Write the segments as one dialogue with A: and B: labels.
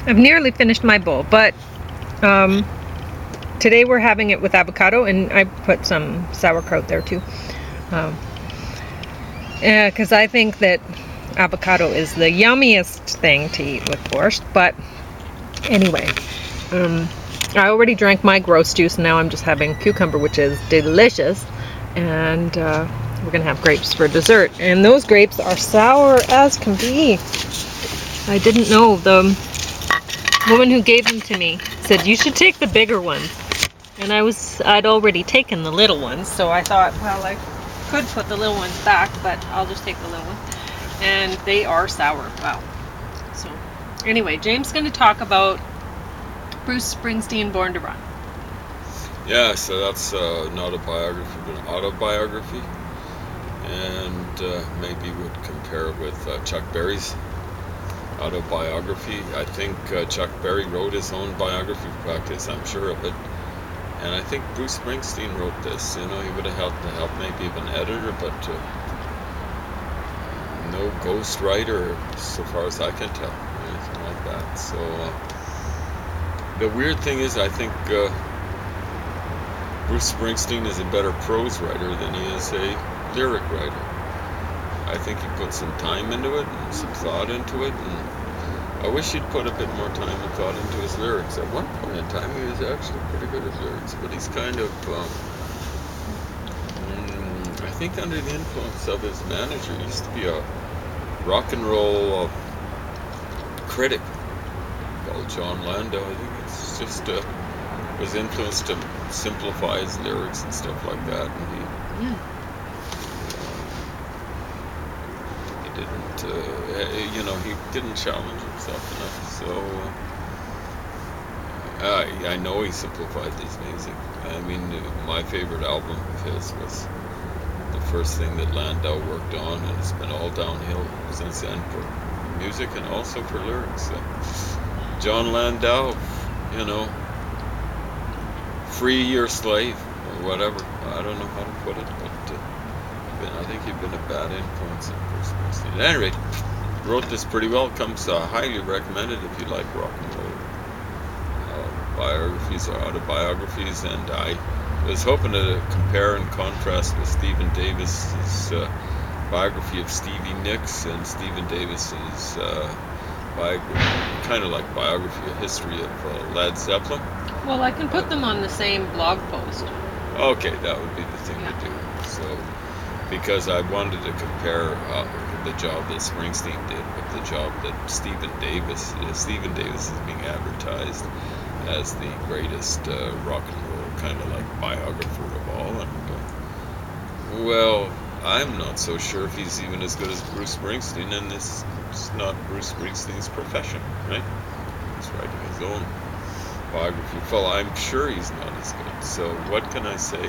A: I've nearly finished my bowl, but today we're having it with avocado, and I put some sauerkraut there too. Because I think that avocado is the yummiest thing to eat with borscht. But anyway, I already drank my gross juice, and now I'm just having cucumber, which is delicious. And we're gonna have grapes for dessert, and those grapes are sour as can be. I didn't know. The woman who gave them to me said you should take the bigger ones, and I'd already taken the little ones, so I thought, well, I could put the little ones back, but I'll just take the little ones. And they are sour. Wow. So anyway, James is going to talk about Bruce Springsteen, Born to Run.
B: Yeah, so that's not a biography, but an autobiography, and maybe would compare it with Chuck Berry's autobiography. I think Chuck Berry wrote his own biography practice, I'm sure of it. And I think Bruce Springsteen wrote this. He would have had the help maybe of an editor, but no ghostwriter, so far as I can tell, anything like that. So the weird thing is, I think Bruce Springsteen is a better prose writer than he is a lyric writer. I think he put some time into it and some thought into it, and I wish he'd put a bit more time and thought into his lyrics. At one point in time, he was actually pretty good at lyrics, but he's kind of, I think under the influence of his manager. He used to be a rock and roll critic called John Landau. I think it's just was influenced to simplify his lyrics and stuff like that, and he didn't, he didn't challenge himself enough. So I know he simplified his music. I mean, my favorite album of his was the first thing that Landau worked on, and it's been all downhill since then for music and also for lyrics. So John Landau, free or slave or whatever. I don't know how to put it, but I think he'd been a bad influence on Bruce Springsteen. At any rate, wrote this pretty well. Comes highly recommended if you like rock and roll biographies or autobiographies. And I was hoping to compare and contrast with Stephen Davis's biography of Stevie Nicks and Stephen Davis's kind of like biography, a history of Led Zeppelin.
A: Well, I can put them on the same blog post.
B: Okay, that would be the thing to do. So, because I wanted to compare the job that Springsteen did with the job that Stephen Davis is. Stephen Davis is being advertised as the greatest rock and roll kind of like biographer of all. And well, I'm not so sure if he's even as good as Bruce Springsteen, and this is not Bruce Springsteen's profession, right? He's writing his own biography. Well, I'm sure he's not as good. So what can I say?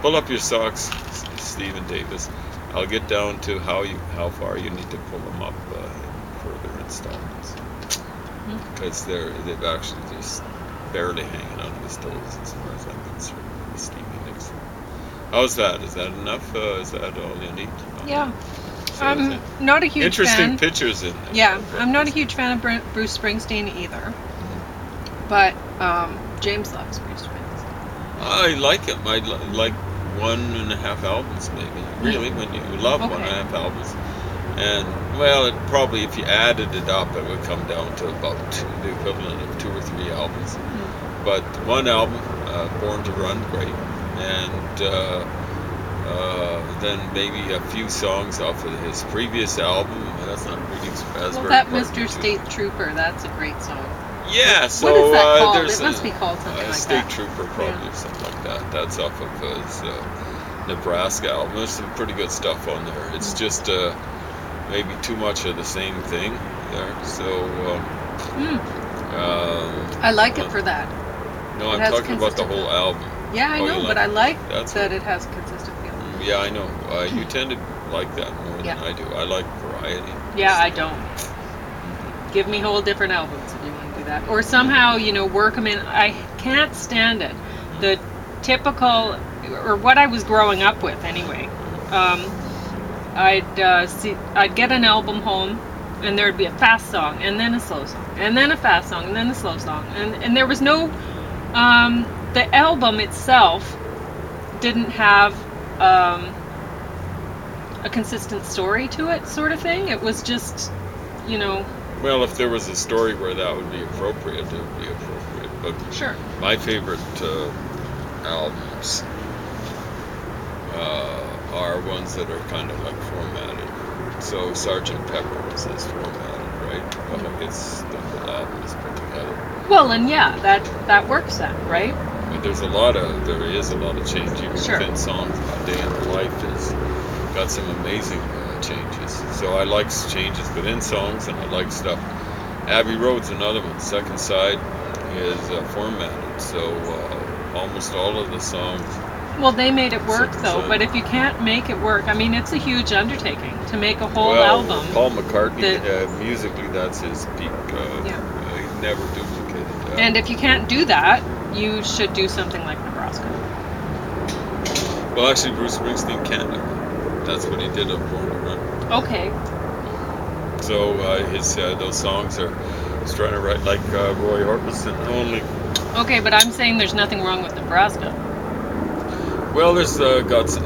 B: Pull up your socks, Stephen Davis. I'll get down to how far you need to pull them up in further installments, because they've actually just barely hanging on his toes as far as I'm concerned. Stevie Nicks. How's that? Is that enough? Is that all you need?
A: Yeah. I'm not a huge
B: interesting
A: fan.
B: pictures in.
A: Yeah, I'm not a huge fan of Bruce Springsteen either. But James loves Bruce Springsteen.
B: I like him. I like 1.5 albums maybe. Really, when you love 1.5 albums. And, well, it probably, if you added it up, it would come down to about the equivalent of 2 or 3 albums. But one album, Born to Run, great. And then maybe a few songs off of his previous album. That's not Greetings from Asbury.
A: Well, that Mr. State Trooper, that's a great song.
B: Yeah, so
A: what is that called?
B: there's
A: it must be called something like
B: State
A: that.
B: Trooper, probably, or something like that. That's off of his Nebraska album. There's some pretty good stuff on there. It's just maybe too much of the same thing there. So
A: I like it for that.
B: No, I'm talking about the whole album.
A: Yeah, I know, but I like that it has a consistent feel.
B: Yeah, I know. You tend to like that more than I do. I like variety.
A: Yeah, I don't. Give me whole different albums if you want to do that. Or somehow, work them in. I can't stand it. The typical, or what I was growing up with anyway. I'd get an album home, and there would be a fast song, and then a slow song, and then a fast song, and then a slow song, and there was no, the album itself didn't have a consistent story to it, sort of thing. It was just, you know.
B: Well, if there was a story where that would be appropriate, it would be appropriate. But
A: Sure.
B: my favorite albums are ones that are kind of like formatted. So Sgt. Pepper's is formatted, right? Well, it's the whole album is put together.
A: Well, and yeah, that works then, right?
B: But there is a lot of change even
A: Sure.
B: within songs. My Day in the Life has got some amazing changes. So I like changes within songs, and I like stuff. Abbey Road's another one. Second Side is formatted, so almost all of the songs.
A: Well, they made it work
B: Second
A: though,
B: Side.
A: but if you can't make it work, I mean, it's a huge undertaking to make a whole
B: Well,
A: album.
B: Paul McCartney, musically, that's his peak.
A: Yeah.
B: He never duplicated that.
A: And if you can't do that, you should do something like Nebraska.
B: Well, actually, Bruce Springsteen can do it. That's what he did on Born to Run.
A: Okay.
B: So his those songs are. He's trying to write like Roy Orbison, only.
A: Okay, but I'm saying there's nothing wrong with Nebraska.
B: Well, it's got some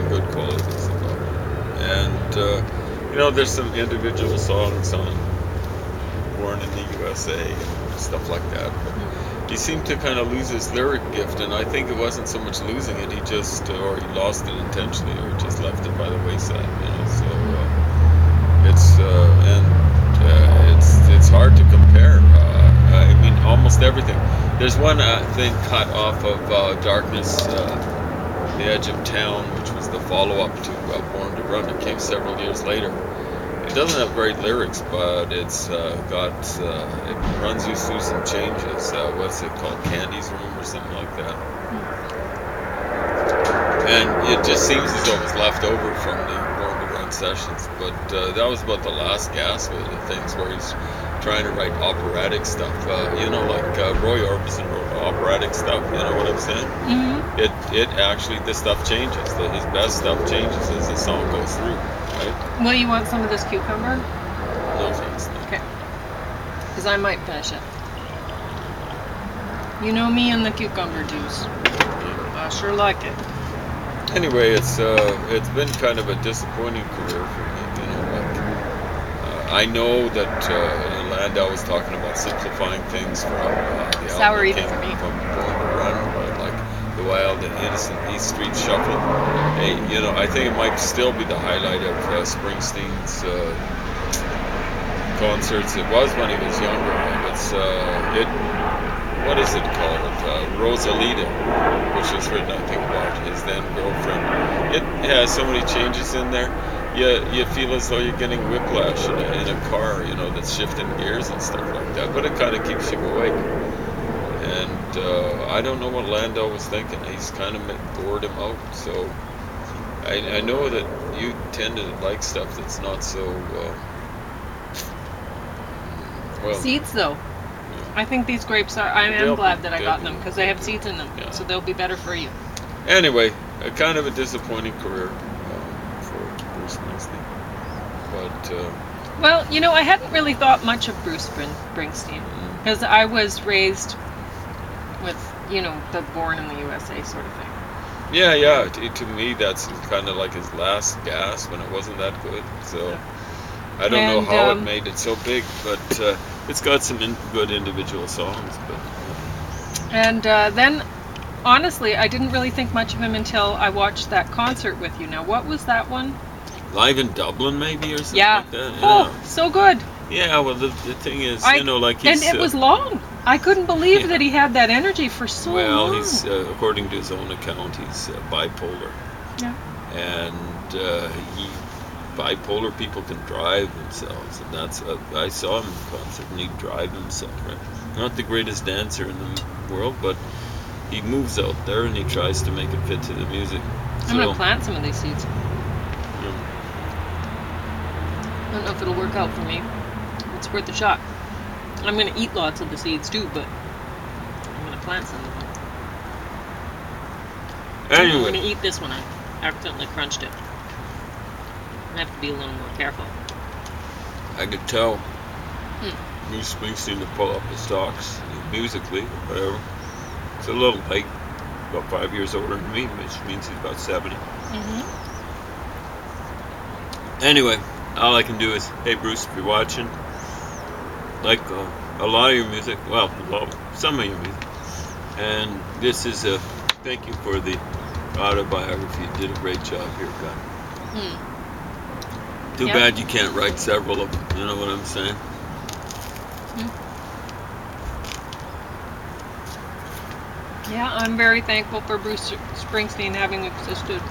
B: good qualities about it, and there's some individual songs on Born in the USA and stuff like that. But he seemed to kind of lose his lyric gift, and I think it wasn't so much losing it. He just or he lost it intentionally, or just left it by the wayside. So it's hard to compare. I mean, almost everything. There's one thing cut off of Darkness. The Edge of Town, which was the follow-up to Born to Run. It came several years later. It doesn't have great lyrics, but it's it runs you through some changes. What's it called? Candy's Room or something like that. And it just seems as though it was left over from the Born to Run sessions. But that was about the last gasp of the things where he's trying to write operatic stuff. Like Roy Orbison wrote operatic stuff. You know what I'm saying?
A: Mm-hmm.
B: It actually, the stuff changes. His best stuff changes as the song goes through, right?
A: Well, you want some of this cucumber?
B: No thanks. No.
A: Okay. Because I might finish it. You know me and the cucumber juice. I sure like it.
B: Anyway, it's been kind of a disappointing career for me. I know that Landau was talking about simplifying things from the
A: Sour
B: album
A: even for me.
B: from Born to Run, like the Wild and Innocent East Street Shuffle. Hey, I think it might still be the highlight of Springsteen's concerts. It was when he was younger. What is it called? Rosalita, which was written, I think, about his then girlfriend. It has so many changes in there. You feel as though you're getting whiplash in a car, that's shifting gears and stuff like that. But it kind of keeps you awake. And I don't know what Landau was thinking. He's kind of bored him out. So I know that you tend to like stuff that's not so well.
A: Seeds, though. I think these grapes are. I am glad that I got them because they have seeds in them, so they'll be better for you.
B: Anyway, kind of a disappointing career for Bruce Springsteen. But
A: well, I hadn't really thought much of Bruce Springsteen because I was raised with the Born in the USA sort of thing.
B: Yeah. To me, that's kind of like his last gasp, and it wasn't that good. So I don't know how it made it so big, but it's got some good individual songs. But
A: and then, honestly, I didn't really think much of him until I watched that concert with you. Now, what was that one?
B: Live in Dublin, maybe, or something like that.
A: Oh, so good.
B: Yeah. Well, the thing is, like
A: and
B: he's
A: it was long. I couldn't believe that he had that energy for so long.
B: Well, he's according to his own account, he's bipolar.
A: Yeah.
B: And bipolar people can drive themselves, and that's I saw him in concert, and he'd drive himself. Right? Not the greatest dancer in the world, but he moves out there and he tries to make it fit to the music.
A: I'm gonna plant some of these seeds. I don't know if it'll work out for me. It's worth a shot. I'm gonna eat lots of the seeds too, but I'm gonna plant some of them.
B: Anyway,
A: I'm gonna eat this one. I accidentally crunched it. I have to be a little more careful.
B: I could tell
A: Hmm.
B: Bruce Springsteen to pull up his stocks musically, or whatever. It's a little late, about 5 years older than me, which means he's about 70. Anyway, all I can do is, hey Bruce, if you're watching, like a lot of your music, well, some of your music, and this is a thank you for the autobiography. You did a great job here, God. Too
A: Yep.
B: bad you can't write several of them. You know what I'm saying?
A: Yeah, I'm very thankful for Bruce Springsteen having existed.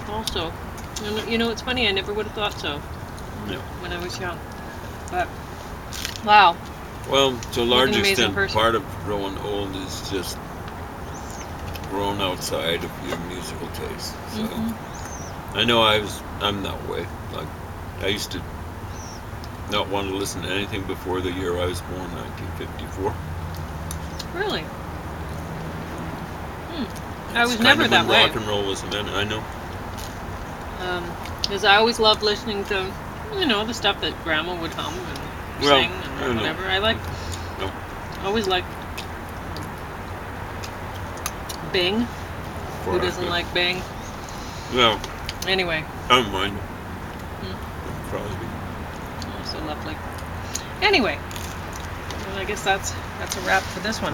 A: Also, you know, it's funny, I never would have thought so when I was young. But, wow.
B: Well, to a large
A: amazing
B: extent,
A: person.
B: part of growing old is just growing outside of your musical taste. So I know I'm that way. Like I used to not want to listen to anything before the year I was born, 1954.
A: Really? I was
B: It's
A: never
B: kind of
A: that
B: when
A: way.
B: rock and roll was invented. I know.
A: Because I always loved listening to, you know, the stuff that Grandma would hum and sing and whatever. I always liked Bing. Who doesn't like Bing?
B: Well,
A: Anyway.
B: I don't mind. Crosby.
A: Oh, so lovely. Anyway, well, I guess that's a wrap for this one.